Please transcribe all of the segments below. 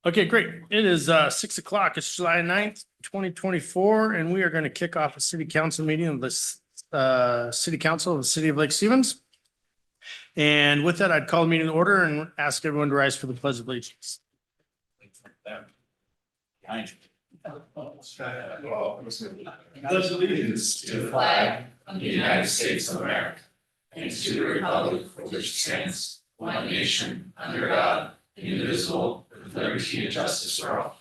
Okay, great. It is 6 o'clock. It's July 9th, 2024, and we are going to kick off a city council meeting of this city council of the city of Lake Stevens. And with that, I'd call the meeting to order and ask everyone to rise for the pledge of allegiance. Pledge allegiance to the flag of the United States of America and to the republic for which it stands, one nation, under God, indivisible, with liberty and justice for all.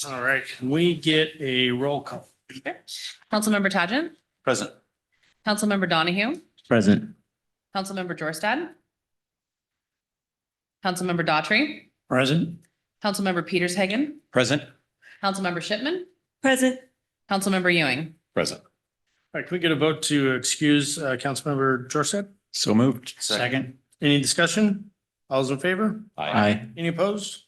All right, can we get a roll call? Councilmember Tadjin, Present. Councilmember Donahue, Present. Councilmember Jorstad, Councilmember Daughtry, Present. Councilmember Peters Hagen, Present. Councilmember Shipman, Present. Councilmember Ewing. Present. All right, can we get a vote to excuse Councilmember Jorstad? So moved. Second. Any discussion? All those in favor? Aye. Any opposed?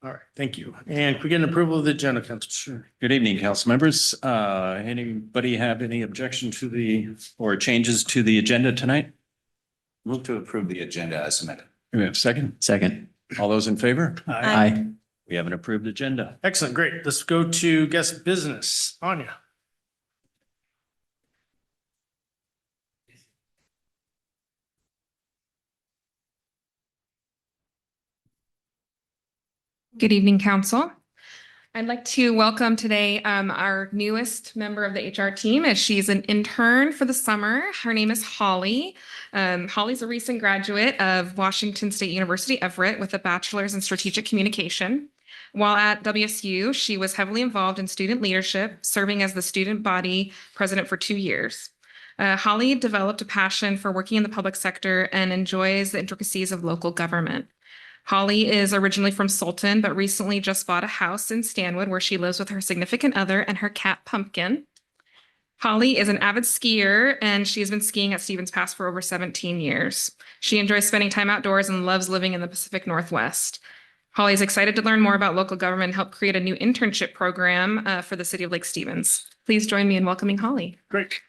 All right, thank you. And can we get an approval of the agenda, Council? Sure. Good evening, council members. Anybody have any objection to or changes to the agenda tonight? Move to approve the agenda as submitted. We have a second. Second. All those in favor? Aye. We have an approved agenda. Excellent, great. Let's go to guest business. Anya. Good evening, Council. I'd like to welcome today our newest member of the HR team as she's an intern for the summer. Her name is Holly. Holly's a recent graduate of Washington State University, Everett, with a bachelor's in strategic communication. While at WSU, she was heavily involved in student leadership, serving as the student body president for 2 years. Holly developed a passion for working in the public sector and enjoys the intricacies of local government. Holly is originally from Sultan, but recently just bought a house in Stanwood where she lives with her significant other and her cat Pumpkin. Holly is an avid skier and she's been skiing at Stevens Pass for over 17 years. She enjoys spending time outdoors and loves living in the Pacific Northwest. Holly is excited to learn more about local government and help create a new internship program for the city of Lake Stevens. Please join me in welcoming Holly. Great.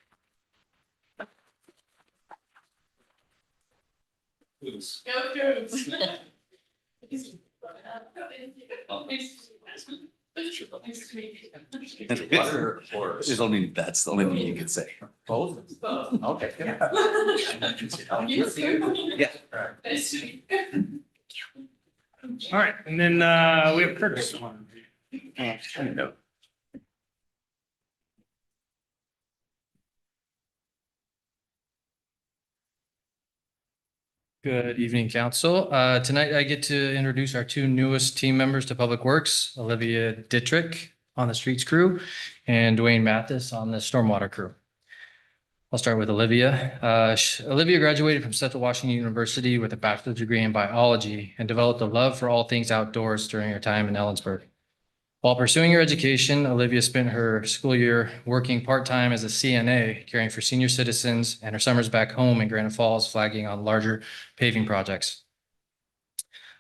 There's only, that's the only thing you can say. Both? Okay. Yeah. All right, and then we have Curtis. Good evening, council. Tonight I get to introduce our two newest team members to Public Works, Olivia Dittrich on the streets crew and Dwayne Mathis on the stormwater crew. I'll start with Olivia. Olivia graduated from Central Washington University with a bachelor's degree in biology and developed a love for all things outdoors during her time in Ellensburg. While pursuing her education, Olivia spent her school year working part-time as a CNA, caring for senior citizens, and her summers back home in Granite Falls, flagging on larger paving projects.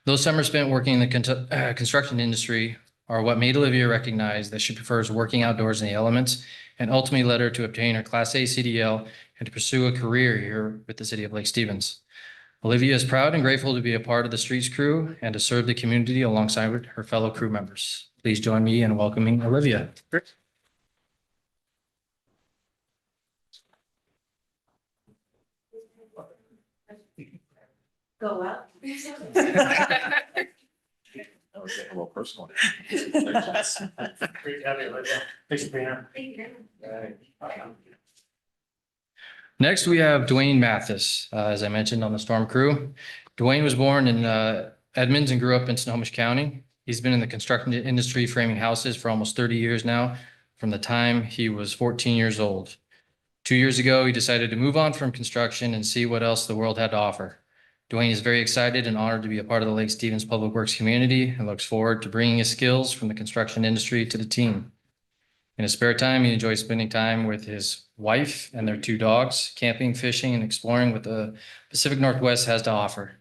Those summers spent working in the construction industry are what made Olivia recognize that she prefers working outdoors in the elements and ultimately led her to obtain her Class A CDL and to pursue a career here with the city of Lake Stevens. Olivia is proud and grateful to be a part of the streets crew and to serve the community alongside her fellow crew members. Please join me in welcoming Olivia. Go up. That was a little personal. Great having you. Thanks for being here. Next, we have Dwayne Mathis, as I mentioned, on the storm crew. Dwayne was born in Edmonds and grew up in Snohomish County. He's been in the construction industry framing houses for almost 30 years now, from the time he was 14 years old. 2 years ago, he decided to move on from construction and see what else the world had to offer. Dwayne is very excited and honored to be a part of the Lake Stevens Public Works community and looks forward to bringing his skills from the construction industry to the team. In his spare time, he enjoys spending time with his wife and their 2 dogs, camping, fishing, and exploring what the Pacific Northwest has to offer.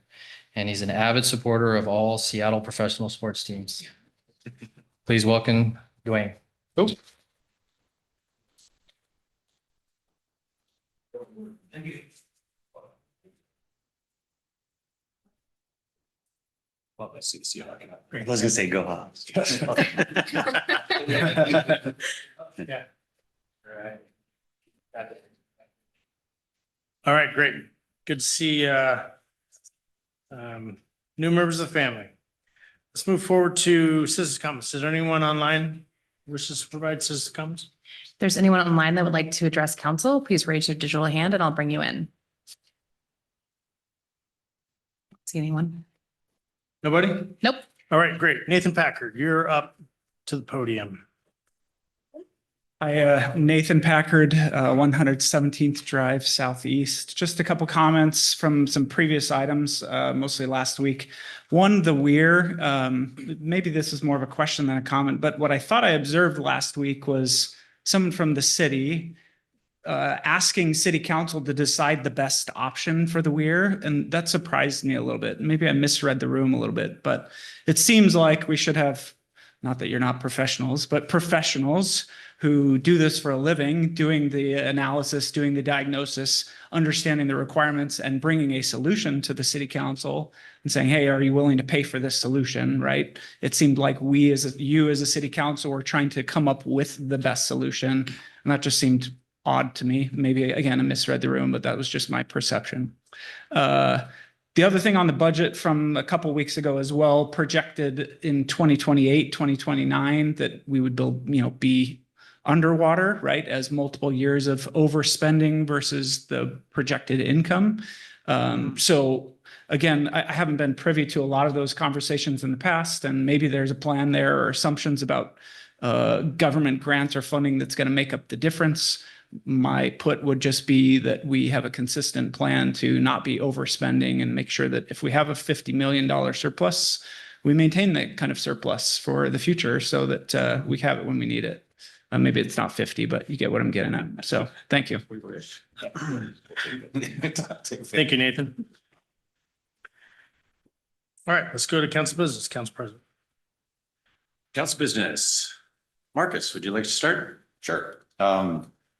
And he's an avid supporter of all Seattle professional sports teams. Please welcome Dwayne. Well, let's see. I was gonna say go Hawks. Yeah. All right, great. Good to see new members of the family. Let's move forward to citizens comments. Is there anyone online who wishes to provide citizens comments? If there's anyone online that would like to address council, please raise your digital hand and I'll bring you in. See anyone? Nobody? Nope. All right, great. Nathan Packard, you're up to the podium. Hi, Nathan Packard, 117th Drive Southeast. Just a couple comments from some previous items, mostly last week. One, the weir. Maybe this is more of a question than a comment, but what I thought I observed last week was someone from the city asking city council to decide the best option for the weir, and that surprised me a little bit. Maybe I misread the room a little bit, but it seems like we should have, not that you're not professionals, but professionals who do this for a living, doing the analysis, doing the diagnosis, understanding the requirements, and bringing a solution to the city council and saying, hey, are you willing to pay for this solution, right? It seemed like you as a city council were trying to come up with the best solution. And that just seemed odd to me. Maybe, again, I misread the room, but that was just my perception. The other thing on the budget from a couple of weeks ago as well, projected in 2028, 2029, that we would build, be underwater, right, as multiple years of overspending versus the projected income. So again, I haven't been privy to a lot of those conversations in the past, and maybe there's a plan there or assumptions about government grants or funding that's going to make up the difference. My put would just be that we have a consistent plan to not be overspending and make sure that if we have a $50 million surplus, we maintain that kind of surplus for the future so that we have it when we need it. Maybe it's not 50, but you get what I'm getting at. So thank you. Thank you, Nathan. All right, let's go to council business, Council President. Council business. Marcus, would you like to start? Sure.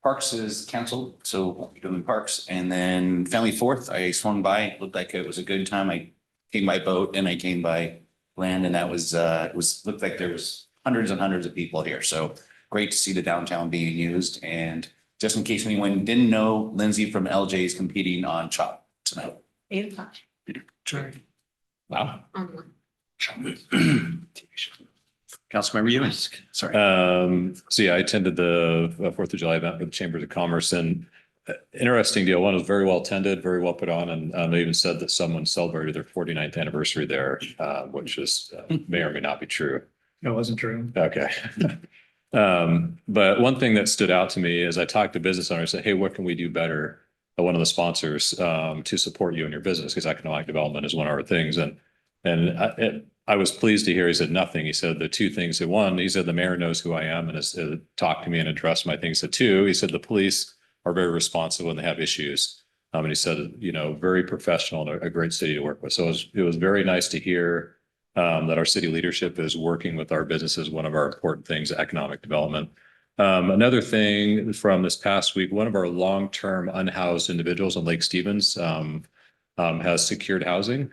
Parks is canceled, so won't be doing parks. And then Family Fourth, I swung by, looked like it was a good time. I came by boat and I came by land, and that was, looked like there was hundreds and hundreds of people here. So great to see the downtown being used. And just in case anyone didn't know, Lindsay from LJ is competing on CHOP tonight. 8 o'clock. Sorry. Wow. Councilmember Ewing. Sorry. So yeah, I attended the 4th of July event with the Chambers of Commerce, and interesting deal. One was very well attended, very well put on, and they even said that someone celebrated their 49th anniversary there, which is may or may not be true. It wasn't true. Okay. But one thing that stood out to me is I talked to business owners, said, hey, what can we do better? One of the sponsors to support you in your business, because economic development is one of our things. And I was pleased to hear he said nothing. He said the two things. One, he said the mayor knows who I am and has talked to me and addressed my things. The two, he said the police are very responsive when they have issues. And he said, very professional and a great city to work with. So it was very nice to hear that our city leadership is working with our businesses. One of our important things, economic development. Another thing from this past week, one of our long-term unhoused individuals on Lake Stevens has secured housing.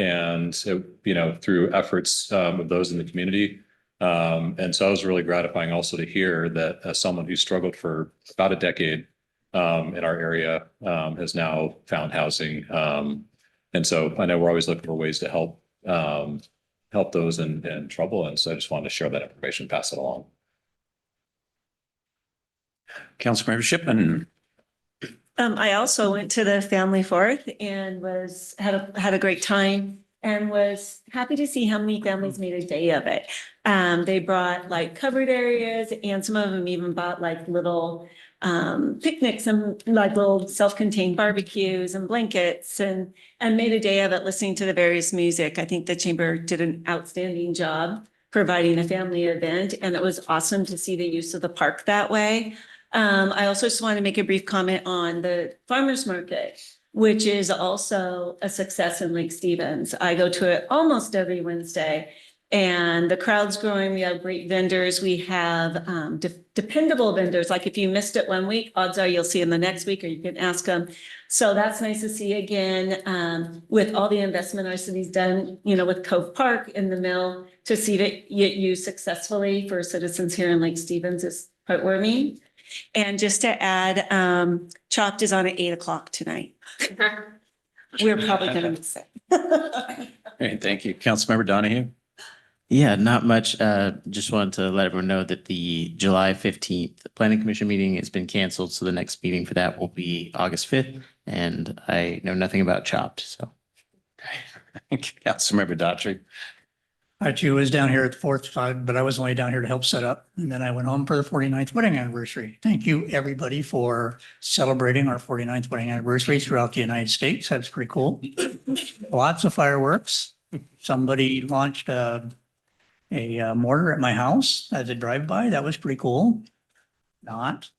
And through efforts of those in the community. And so it was really gratifying also to hear that as someone who struggled for about a decade in our area has now found housing. And so I know we're always looking for ways to help those in trouble. And so I just wanted to share that information, pass it along. Councilmember Shipman. I also went to the Family Fourth and had a great time and was happy to see how many families made a day of it. They brought like covered areas, and some of them even bought like little picnics and like little self-contained barbecues and blankets and made a day of it listening to the various music. I think the chamber did an outstanding job providing a family event, and it was awesome to see the use of the park that way. I also just want to make a brief comment on the farmers market, which is also a success in Lake Stevens. I go to it almost every Wednesday, And the crowd's growing. We have great vendors. We have dependable vendors. Like if you missed it one week, odds are you'll see them the next week, or you can ask them. So that's nice to see again, with all the investment our city's done, you know, with Cove Park in the mill, to see it used successfully for citizens here in Lake Stevens is heartwarming. And just to add, Chopped is on at 8 o'clock tonight. We're probably gonna miss it. Great, thank you. Councilmember Donahue? Yeah, not much. Just wanted to let everyone know that the July 15th Planning Commission meeting has been canceled. So the next meeting for that will be August 5th. And I know nothing about Chopped, so. Councilmember Daughtry? I too was down here at the 4th time, but I was only down here to help set up. And then I went home for the 49th wedding anniversary. Thank you, everybody, for celebrating our 49th wedding anniversary throughout the United States. That's pretty cool. Lots of fireworks. Somebody launched a mortar at my house as a drive-by. That was pretty cool. Not.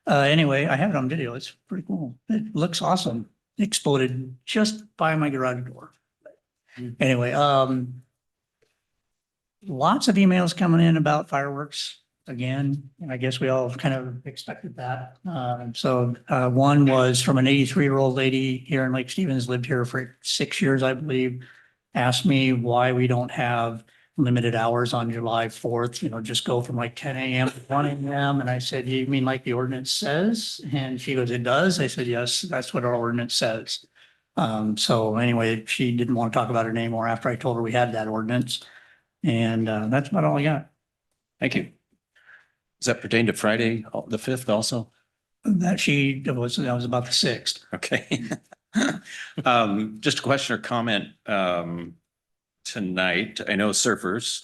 Anyway, I have it on video. It's pretty cool. It looks awesome. It exploded just by my garage door. Anyway, lots of emails coming in about fireworks again. And I guess we all kind of expected that. One was from an 83-year-old lady here in Lake Stevens, lived here for 6 years, I believe, asked me why we don't have limited hours on July 4th, you know, just go from like 10 a.m. to 1 a.m. And I said, you mean like the ordinance says? And she goes, it does. I said, yes, that's what our ordinance says. So anyway, she didn't want to talk about it anymore after I told her we had that ordinance. And that's about all I got. Thank you. Does that pertain to Friday, the 5th also? That was about the 6th. Okay. Just a question or comment tonight. I know surfers,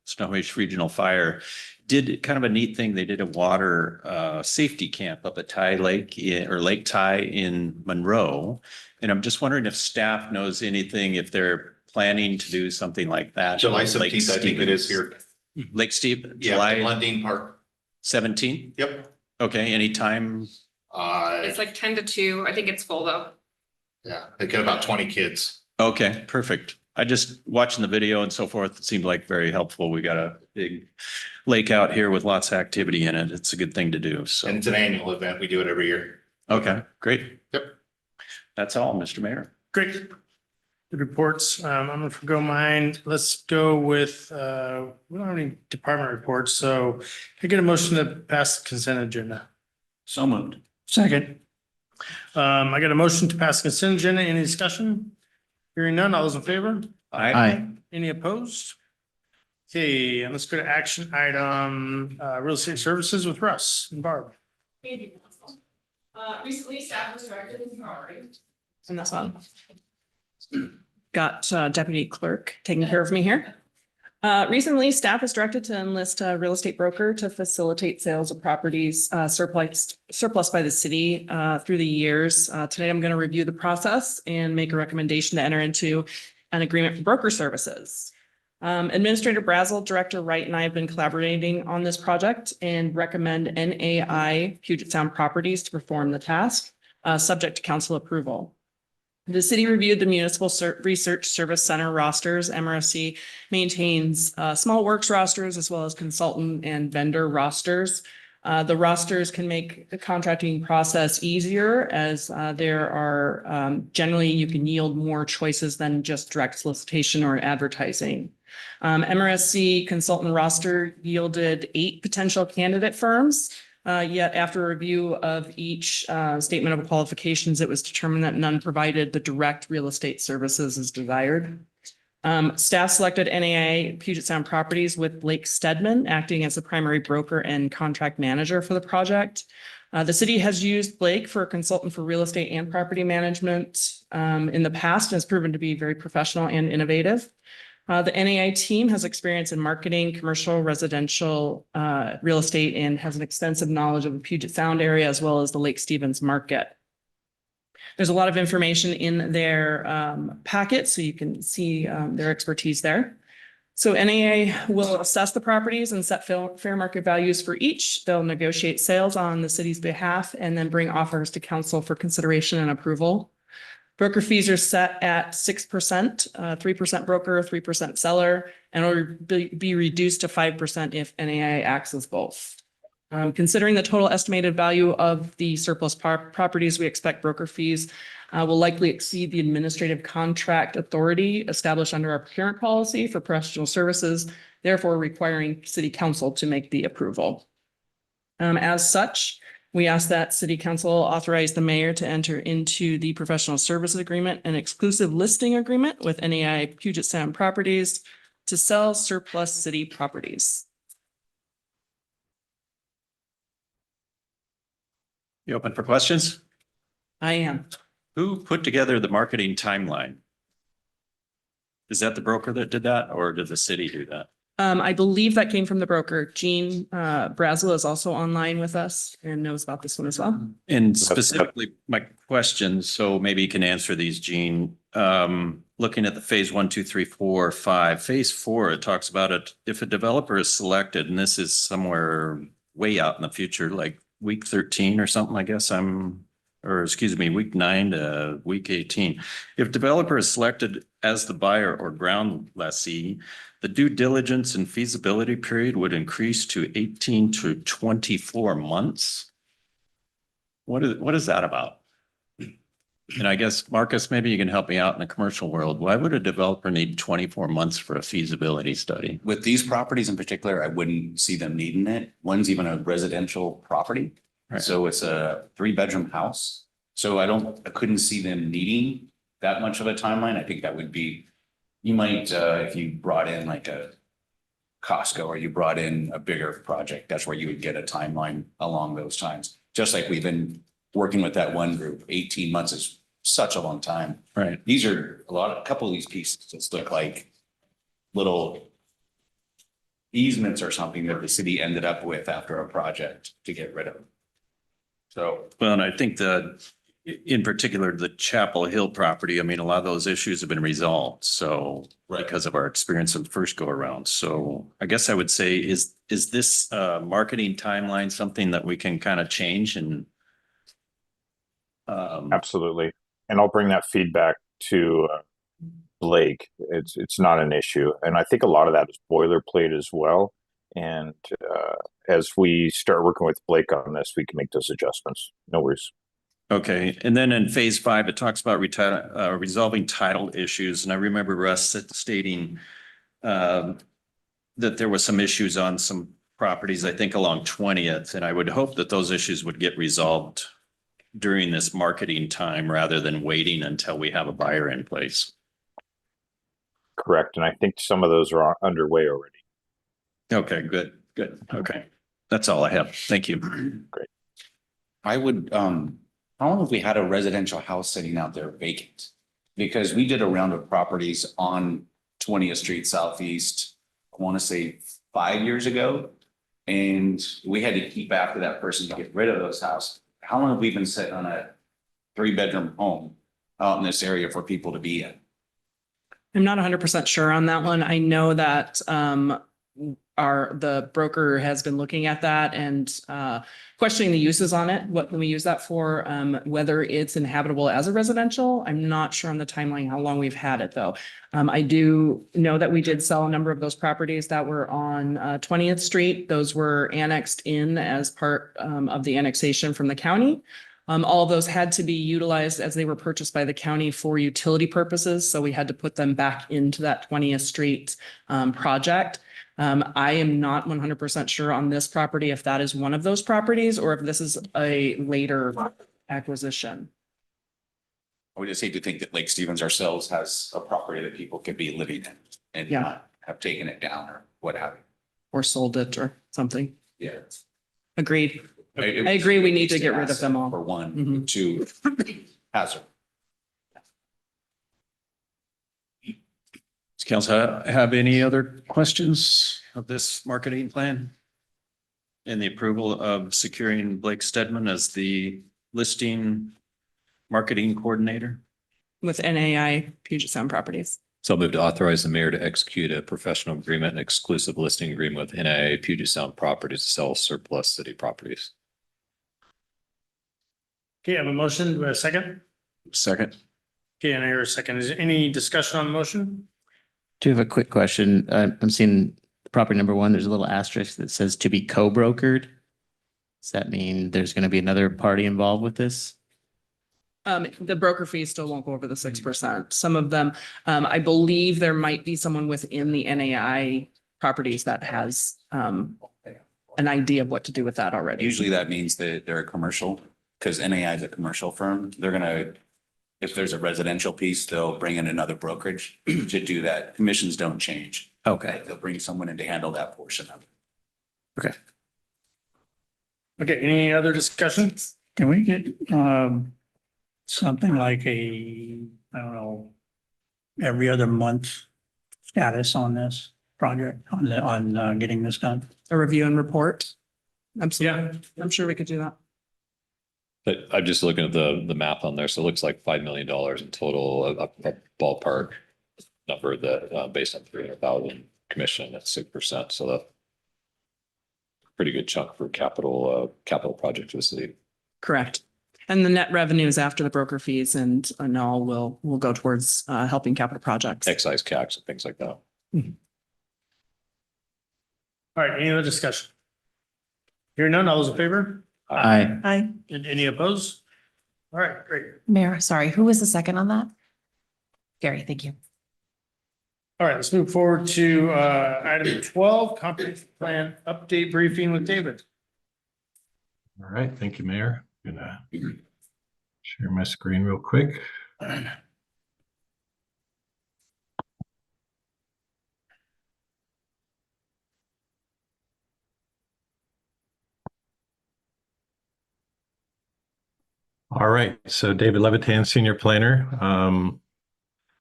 Snohomish Regional Fire did kind of a neat thing. They did a water safety camp up at Ty Lake or Lake Ty in Monroe. And I'm just wondering if staff knows anything, if they're planning to do something like that. July Lake 17th, I think it is here. Lake Steve, Yeah, July in Lundin Park. 17th? Yep. Okay, anytime? It's like 10 to 2. I think it's full though. Yeah, they get about 20 kids. Okay, perfect. I just watching the video and so forth, it seemed like very helpful. We got a big lake out here with lots of activity in it. It's a good thing to do. So, And it's an annual event. We do it every year. okay, great. Yep. That's all, Mr. Mayor. Great. Good reports. I'm gonna forgo mine. Let's go with, we don't have any department reports, so can I get a motion to pass the consent agenda? So moved. Second. I got a motion to pass the consent agenda. Any discussion? Hearing none. All those in favor? Aye. Any opposed? Okay, and let's go to action item, real estate services with Russ and Barb. Recently, staff was directed and this one. Got deputy clerk taking care of me here. Recently, staff was directed to enlist a real estate broker to facilitate sales of properties surplus by the city through the years. Today, I'm going to review the process and make a recommendation to enter into an agreement for broker services. Administrator Brazel, Director Wright, and I have been collaborating on this project and recommend NAI Puget Sound Properties to perform the task, subject to council approval. The city reviewed the Municipal Research Service Center rosters. MRSC maintains small works rosters as well as consultant and vendor rosters. The rosters can make the contracting process easier as there are generally you can yield more choices than just direct solicitation or advertising. MRSC consultant roster yielded 8 potential candidate firms. Yet after review of each statement of qualifications, it was determined that none provided the direct real estate services as desired. Staff selected NAI Puget Sound Properties with Blake Stedman acting as the primary broker and contract manager for the project. The city has used Blake for a consultant for real estate and property management in the past and has proven to be very professional and innovative. The NAI team has experience in marketing, commercial, residential, real estate, and has an extensive knowledge of the Puget Sound area as well as the Lake Stevens market. There's a lot of information in their packet, so you can see their expertise there. So NAI will assess the properties and set fair market values for each. They'll negotiate sales on the city's behalf and then bring offers to council for consideration and approval. Broker fees are set at 6%, 3% broker, 3% seller, and will be reduced to 5% if NAI acts as both. Considering the total estimated value of the surplus properties, we expect broker fees will likely exceed the administrative contract authority established under our procurement policy for professional services, therefore requiring city council to make the approval. As such, we ask that city council authorize the mayor to enter into the professional services agreement and exclusive listing agreement with NAI Puget Sound Properties to sell surplus city properties. You open for questions? I am. Who put together the marketing timeline? Is that the broker that did that, or did the city do that? I believe that came from the broker. Gene Brazel is also online with us and knows about this one as well. And specifically, my question, so maybe you can answer these, Gene. Looking at the phase 1, 2, 3, 4, 5, phase 4, it talks about it. If a developer is selected, and this is somewhere way out in the future, like week 13 or something, I guess week 9 to week 18. If developer is selected as the buyer or ground lessee, the due diligence and feasibility period would increase to 18 to 24 months. What is that about? And I guess, Marcus, maybe you can help me out in the commercial world. Why would a developer need 24 months for a feasibility study? With these properties in particular, I wouldn't see them needing it. One's even a residential property. Right. So it's a 3-bedroom house. So I couldn't see them needing that much of a timeline. I think that would be, you might, if you brought in like a Costco or you brought in a bigger project, that's where you would get a timeline along those times. Just like we've been working with that one group, 18 months is such a long time. Right. These are a couple of these pieces just look like little easements or something that the city ended up with after a project to get rid of. So, Well, and I think in particular, the Chapel Hill property, I mean, a lot of those issues have been resolved. So because of our experience in the first go around. So I guess I would say, is this marketing timeline something that we can kind of change and Absolutely. And I'll bring that feedback to Blake. It's not an issue. And I think a lot of that is boilerplate as well. And as we start working with Blake on this, we can make those adjustments. No worries. Okay. And then in phase 5, it talks about resolving title issues. And I remember Russ stating that there was some issues on some properties, I think along 20th. And I would hope that those issues would get resolved during this marketing time rather than waiting until we have a buyer in place. Correct. And I think some of those are underway already. Okay, good. Okay. That's all I have. Thank you. Great. I would, how long have we had a residential house sitting out there vacant? Because we did a round of properties on 20th Street Southeast, I want to say 5 years ago. And we had to keep after that person to get rid of those houses. How long have we been sitting on a 3-bedroom home out in this area for people to be in? I'm not 100% sure on that one. I know that the broker has been looking at that and questioning the uses on it. What can we use that for? Whether it's inhabitable as a residential. I'm not sure on the timeline how long we've had it though. I do know that we did sell a number of those properties that were on 20th Street. Those were annexed in as part of the annexation from the county. All of those had to be utilized as they were purchased by the county for utility purposes. So we had to put them back into that 20th Street project. I am not 100% sure on this property if that is one of those properties or if this is a later acquisition. I would just hate to think that Lake Stevens ourselves has a property that people could be living in and Yeah. not have taken it down or what have you. Or sold it or something. Yeah. Agreed. I agree, we need to get rid of them all. For one, Mhm. two, hazard. Does council have any other questions of this marketing plan? And the approval of securing Blake Stedman as the listing marketing coordinator? With NAI Puget Sound Properties. So I'll move to authorize the mayor to execute a professional agreement and exclusive listing agreement with NIA Puget Sound Properties to sell surplus city properties. Okay, I have a motion. Do I have a second? Second. Okay, and I hear a second. Is there any discussion on the motion? Do have a quick question. I'm seeing property number one, there's a little asterisk that says to be co-brokered. Does that mean there's going to be another party involved with this? The broker fees still won't go over the 6%. Some of them, I believe there might be someone within the NAI properties that has an idea of what to do with that already. Usually that means that they're a commercial, because NAI is a commercial firm. They're gonna, if there's a residential piece, they'll bring in another brokerage to do that. Commissions don't change. Okay. They'll bring someone in to handle that portion of it. Okay. Okay, any other discussions? Can we get something like a, I don't know, every other month status on this project, on getting this done? A review and report. Absolutely. I'm sure we could do that. But I'm just looking at the math on there. So it looks like $5 million in total, a ballpark number that based on 300,000 commission at 6%. So that's a pretty good chunk for capital project for the city. Correct. And the net revenues after the broker fees and all will go towards helping capital projects. Excise tax and things like that. All right, any other discussion? Hearing none, all those in favor? Aye. Aye. And any opposed? All right, great. Mayor, sorry, who was the second on that? Gary, thank you. All right, let's move forward to item 12, comprehensive plan update briefing with David. All right, thank you, Mayor. I'm gonna share my screen real quick. All right, so David Levitan, Senior Planner.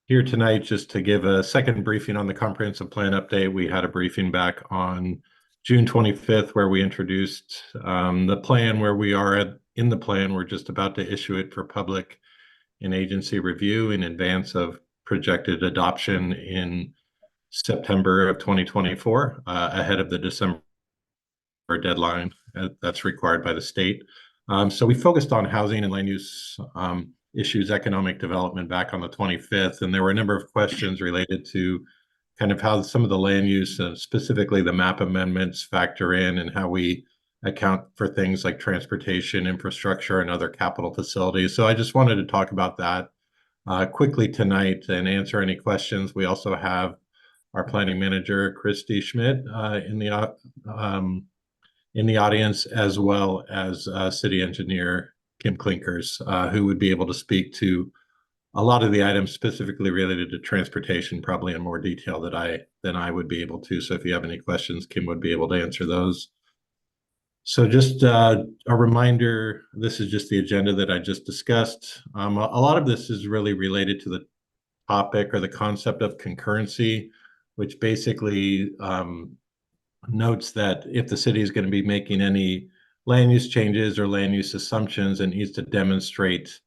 Here tonight just to give a second briefing on the comprehensive plan update. We had a briefing back on June 25th where we introduced the plan, where we are in the plan. We're just about to issue it for public and agency review in advance of projected adoption in September of 2024, ahead of the December deadline that's required by the state. So we focused on housing and land use issues, economic development back on the 25th, and there were a number of questions related to kind of how some of the land use, specifically the map amendments, factor in, and how we account for things like transportation, infrastructure, and other capital facilities. So I just wanted to talk about that quickly tonight and answer any questions. We also have our planning manager, Christy Schmidt, in the audience, as well as city engineer Kim Klinkers, who would be able to speak to a lot of the items specifically related to transportation, probably in more detail than I would be able to. So if you have any questions, Kim would be able to answer those. So just a reminder, this is just the agenda that I just discussed. A lot of this is really related to the topic or the concept of concurrency, which basically notes that if the city is going to be making any land use changes or land use assumptions, it needs to demonstrate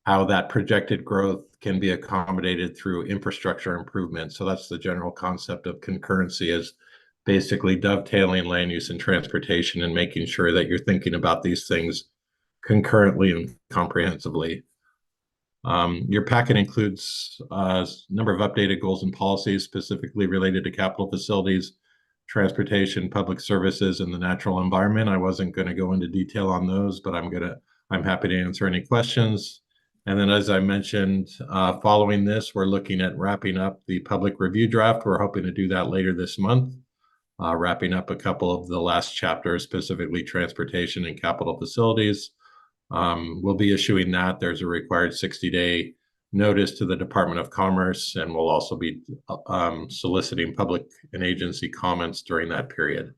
how that projected growth can be accommodated through infrastructure improvement. So that's the general concept of concurrency, is basically dovetailing land use and transportation and making sure that you're thinking about these things concurrently and comprehensively. Your packet includes a number of updated goals and policies specifically related to capital facilities, transportation, public services, and the natural environment. I wasn't going to go into detail on those, but I'm happy to answer any questions. And then, as I mentioned, following this, we're looking at wrapping up the public review draft. We're hoping to do that later this month, wrapping up a couple of the last chapters, specifically transportation and capital facilities. We'll be issuing that. There's a required 60-day notice to the Department of Commerce, and we'll also be soliciting public and agency comments during that period.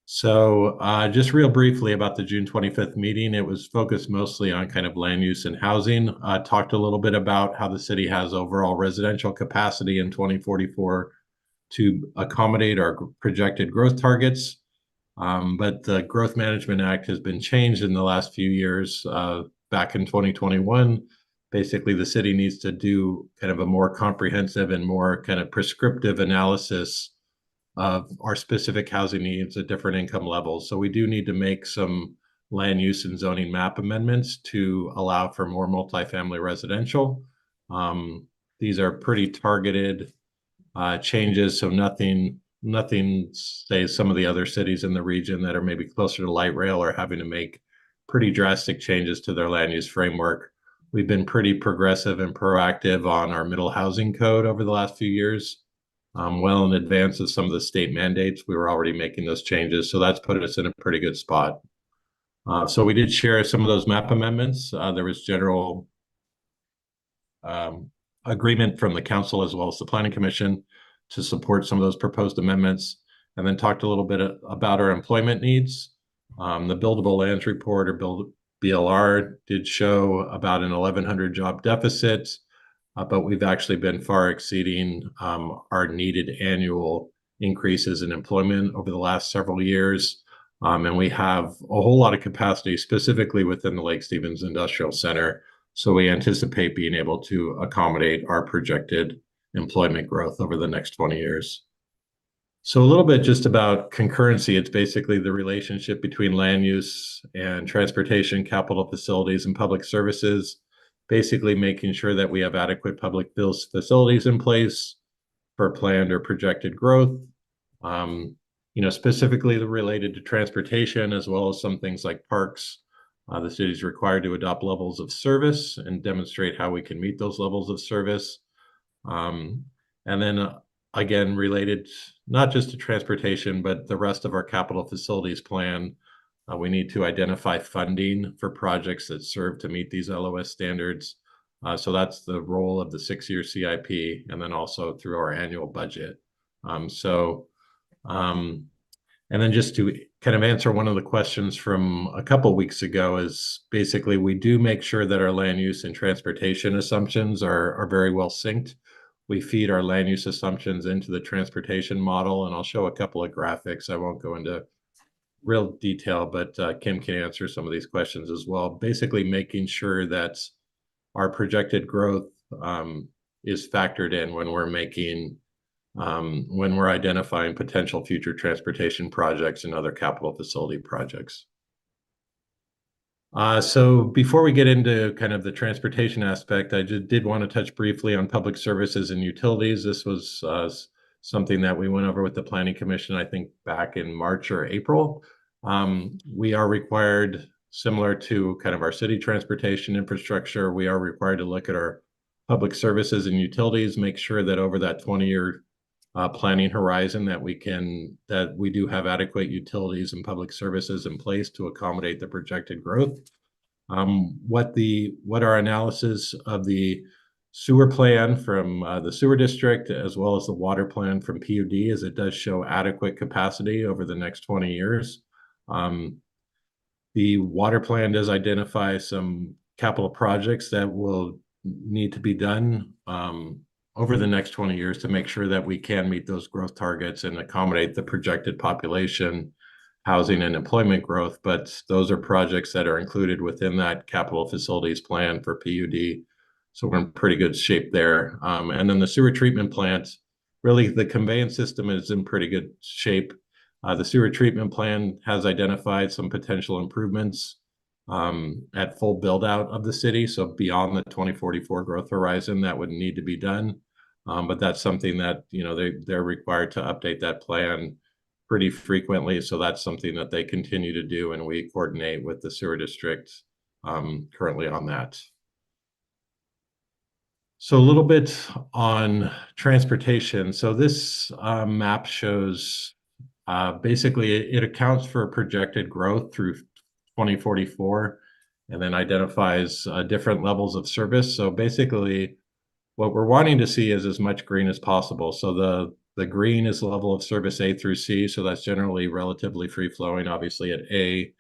So just real briefly about the June 25th meeting, it was focused mostly on kind of land use and housing. Talked a little bit about how the city has overall residential capacity in 2044 to accommodate our projected growth targets. But the Growth Management Act has been changed in the last few years. Back in 2021, basically the city needs to do kind of a more comprehensive and more kind of prescriptive analysis of our specific housing needs at different income levels. So we do need to make some land use and zoning map amendments to allow for more multifamily residential. These are pretty targeted changes, so nothing, say, some of the other cities in the region that are maybe closer to light rail are having to make pretty drastic changes to their land use framework. We've been pretty progressive and proactive on our middle housing code over the last few years. Well in advance of some of the state mandates, we were already making those changes, so that's put us in a pretty good spot. So we did share some of those map amendments. There was general agreement from the council as well as the planning commission to support some of those proposed amendments, and then talked a little bit about our employment needs. The buildable lands report, or BLR, did show about an 1,100 job deficit, but we've actually been far exceeding our needed annual increases in employment over the last several years. And we have a whole lot of capacity specifically within the Lake Stevens Industrial Center. So we anticipate being able to accommodate our projected employment growth over the next 20 years. So a little bit just about concurrency. It's basically the relationship between land use and transportation, capital facilities, and public services, basically making sure that we have adequate public facilities in place for planned or projected growth. Specifically related to transportation, as well as some things like parks. The city is required to adopt levels of service and demonstrate how we can meet those levels of service. And then again, related not just to transportation, but the rest of our capital facilities plan, we need to identify funding for projects that serve to meet these LOS standards. So that's the role of the 6-year CIP, and then also through our annual budget. And then just to kind of answer one of the questions from a couple weeks ago is basically we do make sure that our land use and transportation assumptions are very well synced. We feed our land use assumptions into the transportation model, and I'll show a couple of graphics. I won't go into real detail, but Kim can answer some of these questions as well. Basically making sure that our projected growth is factored in when we're identifying potential future transportation projects and other capital facility projects. So before we get into kind of the transportation aspect, I did want to touch briefly on public services and utilities. This was something that we went over with the Planning Commission, I think back in March or April. We are required, similar to kind of our city transportation infrastructure, we are required to look at our public services and utilities, make sure that over that 20-year planning horizon that we do have adequate utilities and public services in place to accommodate the projected growth. What our analysis of the sewer plan from the sewer district, as well as the water plan from PUD, is it does show adequate capacity over the next 20 years. The water plan does identify some capital projects that will need to be done over the next 20 years to make sure that we can meet those growth targets and accommodate the projected population, housing, and employment growth. But those are projects that are included within that capital facilities plan for PUD. So we're in pretty good shape there. And then the sewer treatment plant, really the conveyance system is in pretty good shape. The sewer treatment plan has identified some potential improvements at full build out of the city. So beyond the 2044 growth horizon, that would need to be done. But that's something that, they're required to update that plan pretty frequently. So that's something that they continue to do, and we coordinate with the sewer district currently on that. So a little bit on transportation. So this map shows basically it accounts for projected growth through 2044 and then identifies different levels of service. So basically what we're wanting to see is as much green as possible. So the green is the level of service A through C. So that's generally relatively free flowing. Obviously at A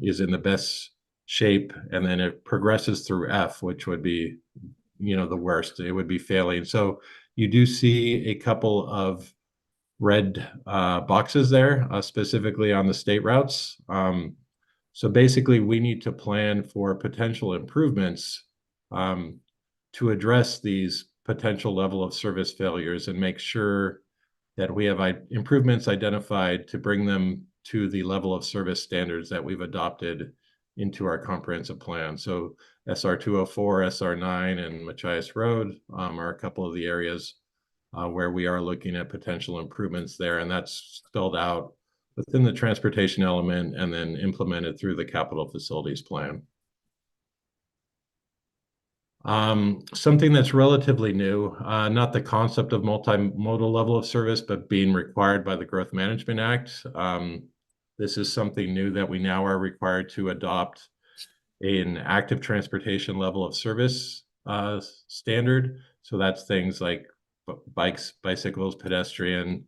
is in the best shape, and then it progresses through F, which would be, the worst. It would be failing. So you do see a couple of red boxes there, specifically on the state routes. So basically we need to plan for potential improvements to address these potential level of service failures and make sure that we have improvements identified to bring them to the level of service standards that we've adopted into our comprehensive plan. So SR 204, SR 9, and Machias Road are a couple of the areas where we are looking at potential improvements there, and that's spelled out within the transportation element and then implemented through the capital facilities plan. Something that's relatively new, not the concept of multimodal level of service, but being required by the Growth Management Act. This is something new that we now are required to adopt an active transportation level of service standard. So that's things like bikes, bicycles, pedestrian,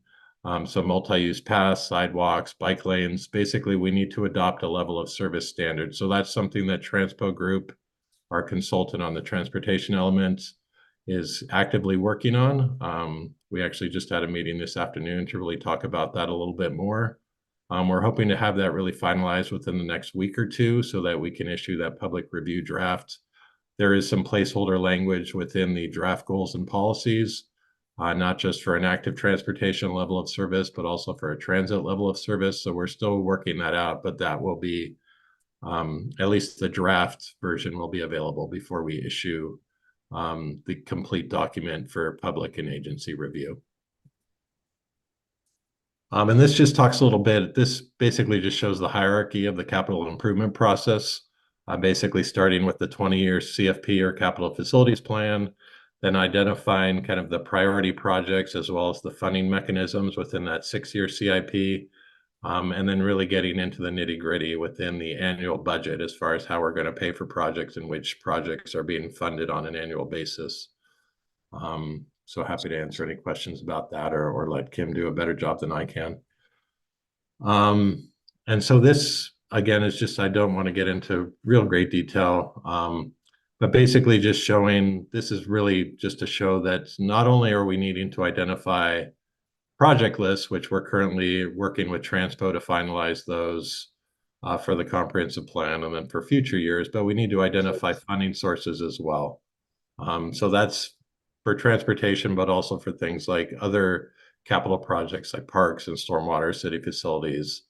so multi-use paths, sidewalks, bike lanes. Basically, we need to adopt a level of service standard. So that's something that Transpo Group, our consultant on the transportation element, is actively working on. We actually just had a meeting this afternoon to really talk about that a little bit more. We're hoping to have that really finalized within the next week or two so that we can issue that public review draft. There is some placeholder language within the draft goals and policies, not just for an active transportation level of service, but also for a transit level of service. So we're still working that out, but that will be, at least the draft version will be available before we issue the complete document for public and agency review. And this just talks a little bit, this basically just shows the hierarchy of the capital improvement process, basically starting with the 20-year CFP or capital facilities plan, then identifying kind of the priority projects as well as the funding mechanisms within that 6-year CIP, and then really getting into the nitty-gritty within the annual budget as far as how we're going to pay for projects and which projects are being funded on an annual basis. So happy to answer any questions about that or let Kim do a better job than I can. And so this, again, is just, I don't want to get into real great detail, but basically just showing, this is really just to show that not only are we needing to identify project lists, which we're currently working with Transpo to finalize those for the comprehensive plan and then for future years, but we need to identify funding sources as well. So that's for transportation, but also for things like other capital projects like parks and stormwater, city facilities,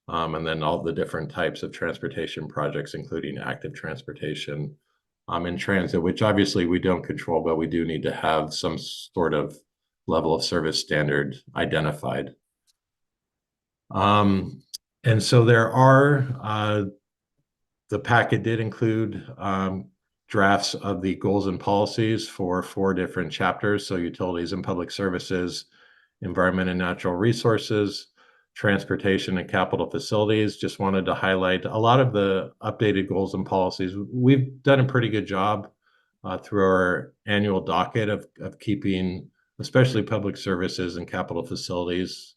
and then all the different types of transportation projects, including active transportation in transit, which obviously we don't control, but we do need to have some sort of level of service standard identified. And so there are, the packet did include drafts of the goals and policies for 4 different chapters. So utilities and public services, environment and natural resources, transportation and capital facilities. Just wanted to highlight a lot of the updated goals and policies. We've done a pretty good job through our annual docket of keeping, especially public services and capital facilities,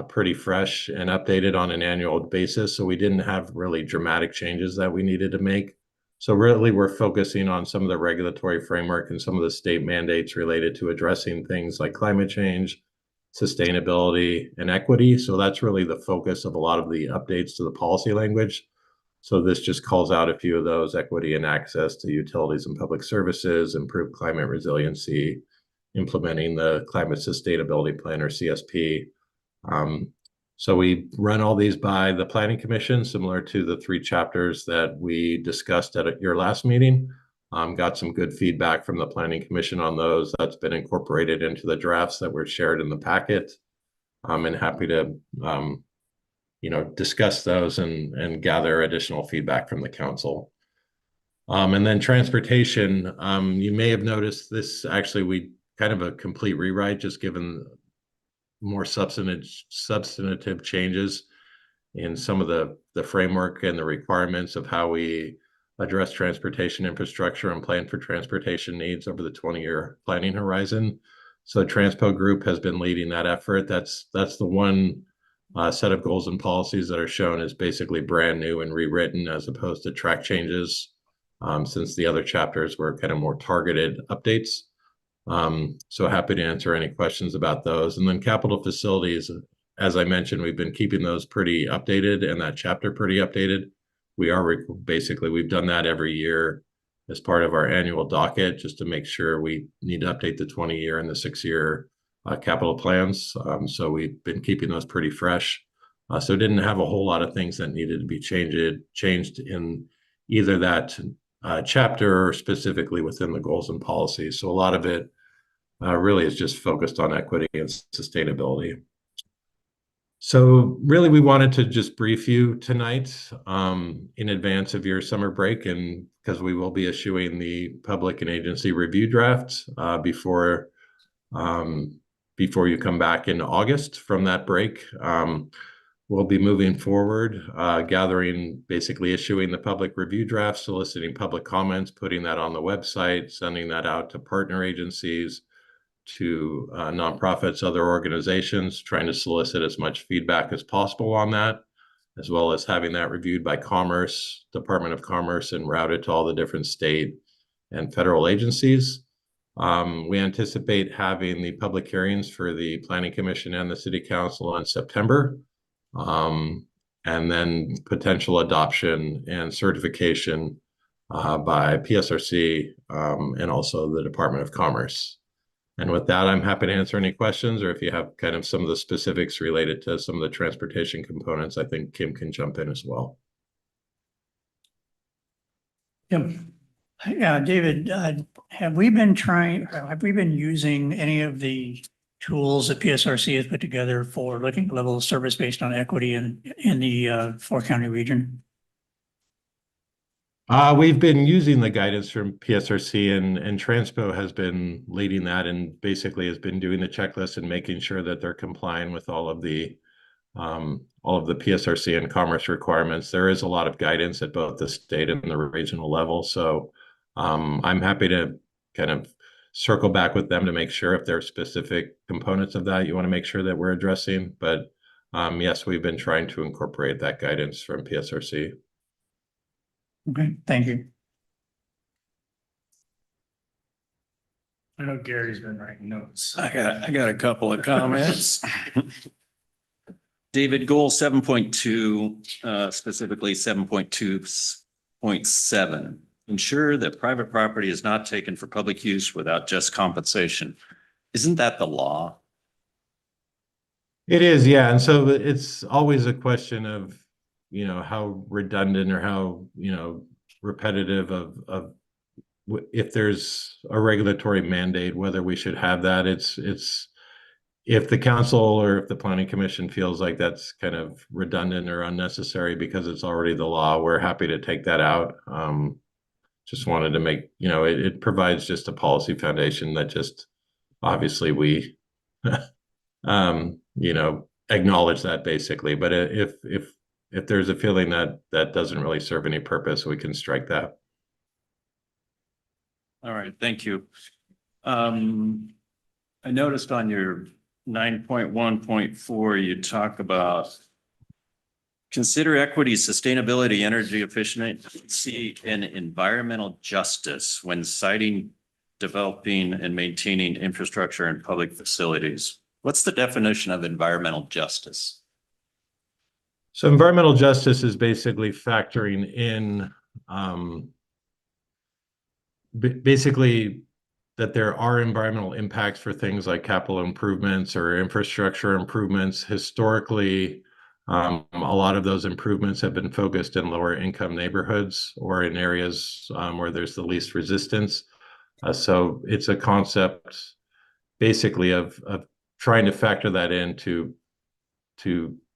pretty fresh and updated on an annual basis. So we didn't have really dramatic changes that we needed to make. So really, we're focusing on some of the regulatory framework and some of the state mandates related to addressing things like climate change, sustainability, and equity. So that's really the focus of a lot of the updates to the policy language. So this just calls out a few of those: equity and access to utilities and public services, improved climate resiliency, implementing the climate sustainability plan or CSP. So we run all these by the Planning Commission, similar to the 3 chapters that we discussed at your last meeting. Got some good feedback from the Planning Commission on those. That's been incorporated into the drafts that were shared in the packet. And happy to, discuss those and gather additional feedback from the council. And then transportation, you may have noticed this, actually, we kind of a complete rewrite, just given more substantive changes in some of the framework and the requirements of how we address transportation infrastructure and plan for transportation needs over the 20-year planning horizon. So Transpo Group has been leading that effort. That's the one set of goals and policies that are shown as basically brand new and rewritten, as opposed to track changes, since the other chapters were kind of more targeted updates. So happy to answer any questions about those. And then capital facilities, as I mentioned, we've been keeping those pretty updated and that chapter pretty updated. We've done that every year as part of our annual docket, just to make sure we need to update the 20-year and the 6-year capital plans. So we've been keeping those pretty fresh. So didn't have a whole lot of things that needed to be changed in either that chapter or specifically within the goals and policies. So a lot of it really is just focused on equity and sustainability. So really, we wanted to just brief you tonight in advance of your summer break, and because we will be issuing the public and agency review drafts before you come back in August from that break. We'll be moving forward, gathering, basically issuing the public review draft, soliciting public comments, putting that on the website, sending that out to partner agencies, to nonprofits, other organizations, trying to solicit as much feedback as possible on that, as well as having that reviewed by Commerce, Department of Commerce, and routed to all the different state and federal agencies. We anticipate having the public hearings for the Planning Commission and the City Council in September, and then potential adoption and certification by PSRC and also the Department of Commerce. And with that, I'm happy to answer any questions, or if you have kind of some of the specifics related to some of the transportation components, I think Kim can jump in as well. Yeah, David, have we been using any of the tools that PSRC has put together for looking at level of service based on equity in the four-county region? We've been using the guidance from PSRC, and Transpo has been leading that and basically has been doing the checklist and making sure that they're complying with all of the PSRC and Commerce requirements. There is a lot of guidance at both the state and the regional level. So I'm happy to kind of circle back with them to make sure if there are specific components of that you want to make sure that we're addressing. But yes, we've been trying to incorporate that guidance from PSRC. Okay, thank you. I know Gary's been writing notes. I got a couple of comments. David, goal 7.2, specifically 7.2.7, ensure that private property is not taken for public use without just compensation. Isn't that the law? It is, yeah. And so it's always a question of, you know, how redundant or how, you know, repetitive of if there's a regulatory mandate, whether we should have that. It's if the council or if the planning commission feels like that's kind of redundant or unnecessary because it's already the law, we're happy to take that out. Just wanted to make, you know, it provides just a policy foundation that just obviously we, you know, acknowledge that basically. But if there's a feeling that that doesn't really serve any purpose, we can strike that. All right, thank you. I noticed on your 9.1.4, you talk about consider equity, sustainability, energy efficiency, and environmental justice when citing, developing, and maintaining infrastructure and public facilities. What's the definition of environmental justice? So environmental justice is basically factoring in basically that there are environmental impacts for things like capital improvements or infrastructure improvements. Historically, a lot of those improvements have been focused in lower income neighborhoods or in areas where there's the least resistance. So it's a concept basically of trying to factor that in to